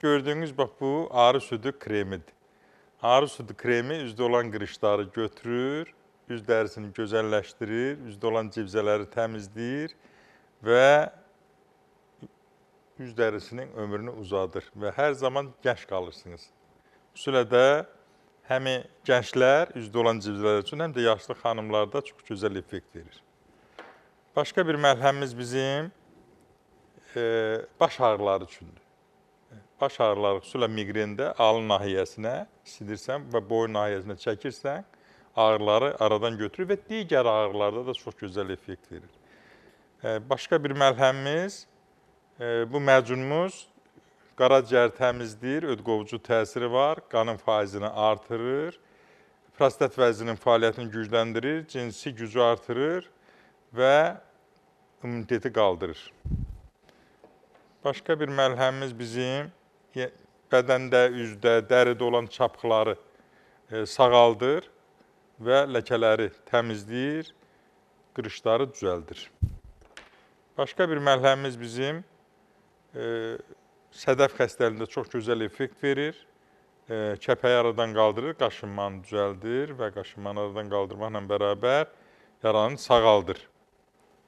Gördüğünüz bax bu arı südü kremidir. Arı südü kremi üzdə olan qırışları götürür, üz dərisini gözəlləşdirir, üzdə olan civzələri təmizləyir və üz dərisinin ömrünü uzadır və hər zaman gənc qalırsınız. Xüsusilə də həm gənclər, üzdə olan civzələr üçün, həm də yaşlı xanımlarda çox gözəl effekt verir. Başqa bir məlhəmimiz bizim baş ağrıları üçündür. Baş ağrıları xüsusilə miqrendə alın nahiyəsinə sidirsən və boyun nahiyəsinə çəkirsən, ağrıları aradan götürür və digər ağrılarda da çox gözəl effekt verir. Başqa bir məlhəmimiz, bu məcunumuz qaraciyər təmizləyir, ödqovucu təsiri var, qanın faizini artırır, prostat vəzinin fəaliyyətini gücləndirir, cinsi gücü artırır və immuniteti qaldırır. Başqa bir məlhəmimiz bizim bədəndə, üzdə, dəridə olan çapıqları sağaldır və ləkələri təmizləyir, qırışları düzəldir. Başqa bir məlhəmimiz bizim sədəf xəstəliyində çox gözəl effekt verir, kəpəyi aradan qaldırır, qaşınmanı düzəldir və qaşınmanı aradan qaldırmaqla bərabər yaranı sağaldır.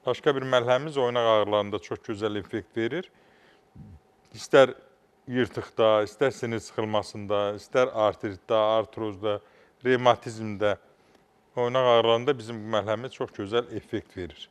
Başqa bir məlhəmimiz oynaq ağrılarında çox gözəl effekt verir. İstər yırtıqda, istər sinir sıxılmasında, istər artritdə, artrozda, revmatizmdə, oynaq ağrılarında bizim bu məlhəmimiz çox gözəl effekt verir.